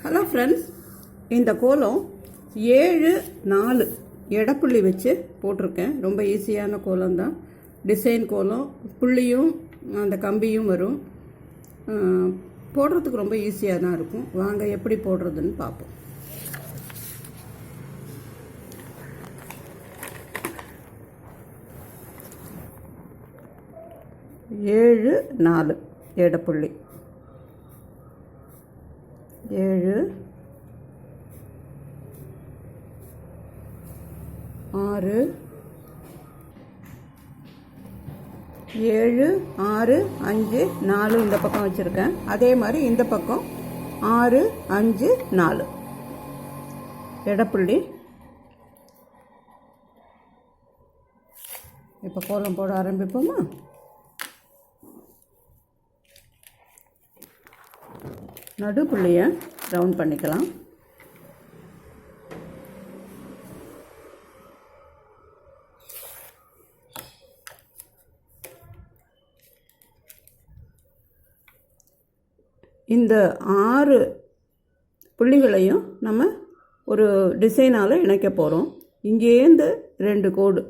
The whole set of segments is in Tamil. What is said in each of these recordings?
ஹலோ ஃப்ரெண்ட்ஸ், இந்த கோலம் 7-4 எடப்புள்ளி வச்சு போட்டிருக்கேன். ரொம்ப ஈஸியான கோலம் தான். டிசைன் கோலம், புள்ளியும் அந்த கம்பியும் வரும். போடுறதுக்கு ரொம்ப ஈஸியாக தான் இருக்கும். வாங்க எப்படி போடுறதுன்னு பார்ப்போம். ஏழு 4 எடப்புள்ளி, 7 6 7 6 5 4 இந்த பக்கம் வச்சுருக்கேன். அதே மாதிரி இந்த பக்கம் 6 5 4 எடப்புள்ளி. இப்போ கோலம் போட ஆரம்பிப்போமா? நடுப்புள்ளியை ரவுண்ட் பண்ணிக்கலாம். இந்த 6 புள்ளிகளையும் நம்ம ஒரு டிசைனால் இணைக்க போகிறோம். இங்கேருந்து 2 கோடு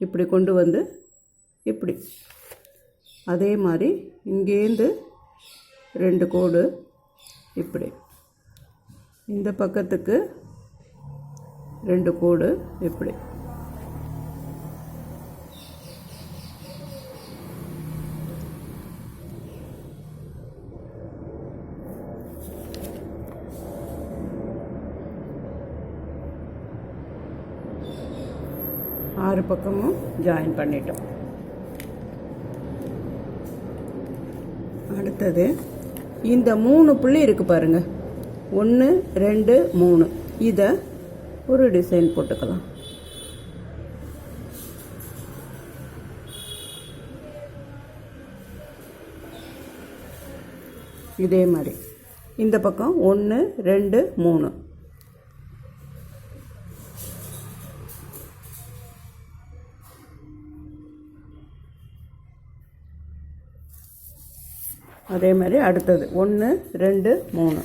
இப்படி கொண்டு வந்து இப்படி, அதே மாதிரி இங்கேருந்து 2 கோடு இப்படி, இந்த பக்கத்துக்கு 2 கோடு இப்படி. ஆறு பக்கமும் ஜாயின் பண்ணிட்டோம். அடுத்தது இந்த 3 புள்ளி இருக்குது பாருங்க, 1 2 3, இதை ஒரு டிசைன் போட்டுக்கலாம். இதே மாதிரி இந்த பக்கம் 1 2 3. அதே மாதிரி அடுத்தது 1 2 3.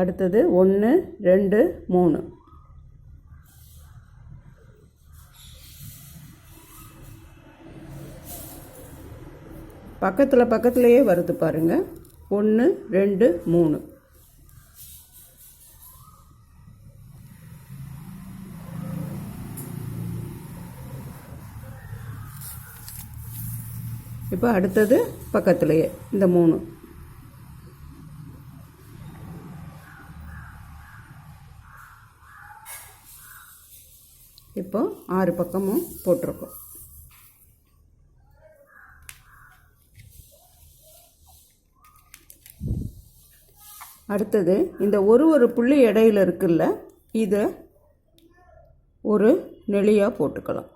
அடுத்தது 1 2 3. பக்கத்துலேயே வருது பாருங்க, 1 2 3. இப்போ அடுத்தது பக்கத்துலேயே இந்த 3. இப்போ 6 பக்கமும் போட்டிருக்கோம். அடுத்தது இந்த ஒரு புள்ளி இடையில இருக்குல்ல, இதை ஒரு நெளியாக போட்டுக்கலாம்.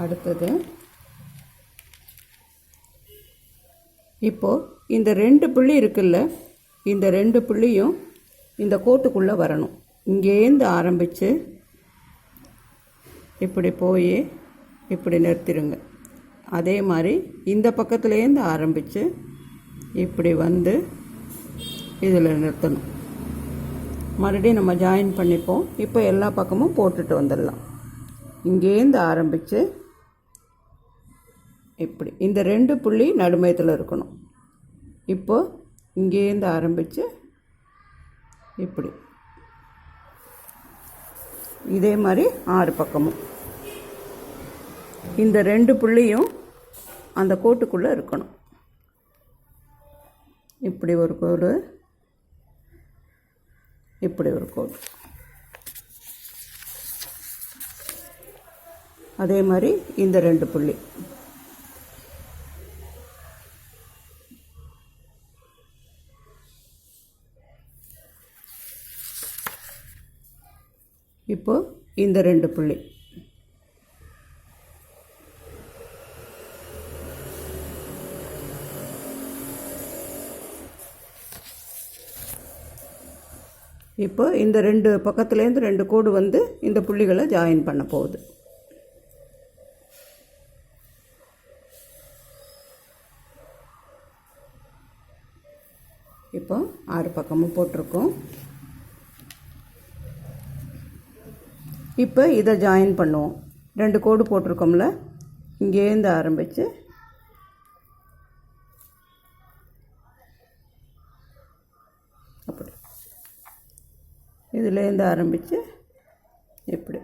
அடுத்தது இப்போது இந்த 2 புள்ளி இருக்குல்ல, இந்த 2 புள்ளியும் இந்த கோட்டுக்குள்ளே வரணும். இங்கேருந்து ஆரம்பித்து இப்படி போய் இப்படி நிறுத்திடுங்க. அதே மாதிரி இந்த பக்கத்துலேருந்து ஆரம்பித்து இப்படி வந்து இதில் நிறுத்தணும். மறுபடியும் நம்ம ஜாயின் பண்ணிப்போம். இப்போ எல்லா பக்கமும் போட்டுட்டு வந்துடலாம். இங்கேருந்து ஆரம்பித்து இப்படி இந்த 2 புள்ளி நடுமையத்தில் இருக்கணும். இப்போ இங்கேருந்து ஆரம்பித்து இப்படி, இதே மாதிரி 6 பக்கமும் இந்த 2 புள்ளியும் அந்த கோட்டுக்குள்ளே இருக்கணும். இப்படி ஒரு கோடு, இப்படி ஒரு கோடு, அதே மாதிரி இந்த 2 புள்ளி. இப்போது இந்த 2 புள்ளி இப்போ இந்த 2 பக்கத்துலேருந்து 2 கோடு வந்து இந்த புள்ளிகளை ஜாயின் பண்ண போகுது. இப்போ 6 பக்கமும் போட்டிருக்கோம். இப்போ இதை ஜாயின் பண்ணுவோம். 2 கோடு போட்டிருக்கோம்ல, இங்கேருந்து ஆரம்பித்து அப்படி இதுலேருந்து ஆரம்பித்து இப்படி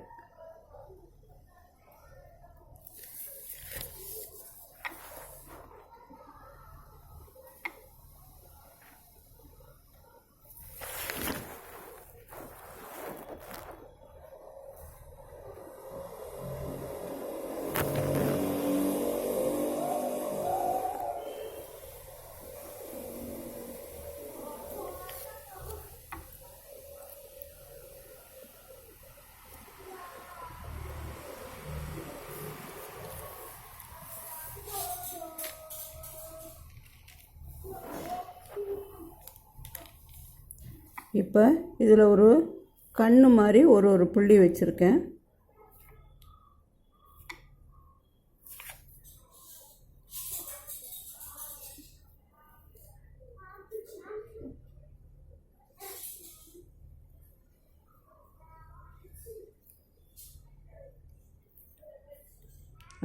இப்போ இதில் ஒரு கண்ணு மாதிரி ஒரு புள்ளி வச்சுருக்கேன்.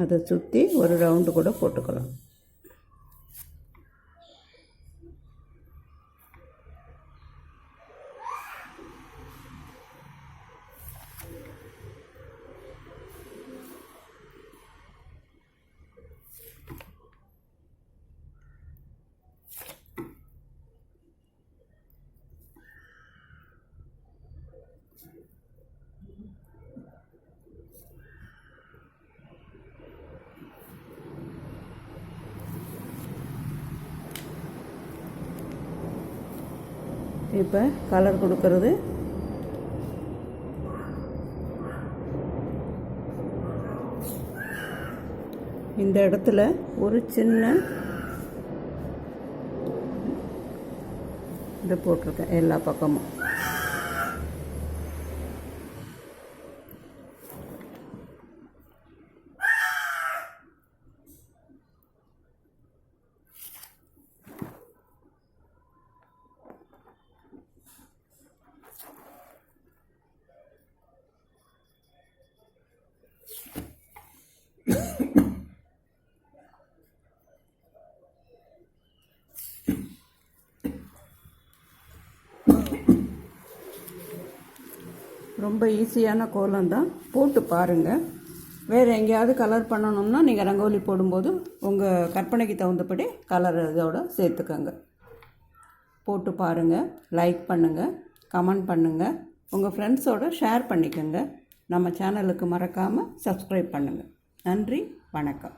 அதை சுற்றி ஒரு ரவுண்டு கூட போட்டுக்கலாம். இப்போ கலர் கொடுக்கறது இந்த இடத்துல ஒரு சின்ன இது போட்டிருக்கேன் எல்லா பக்கமும். ரொம்ப ஈஸியான கோலம் தான், போட்டு பாருங்கள். வேறு எங்கேயாவது கலர் பண்ணணும்னா நீங்கள் ரங்கோலி போடும்போது உங்கள் கற்பனைக்கு தகுந்தபடி கலர் இதோட சேர்த்துக்கோங்க. போட்டு பாருங்கள், லைக் பண்ணுங்கள், கமெண்ட் பண்ணுங்கள், உங்கள் ஃப்ரெண்ட்ஸோடு ஷேர் பண்ணிக்கோங்க. நம்ம சேனலுக்கு மறக்காமல் சப்ஸ்கிரைப் பண்ணுங்கள். நன்றி, வணக்கம்.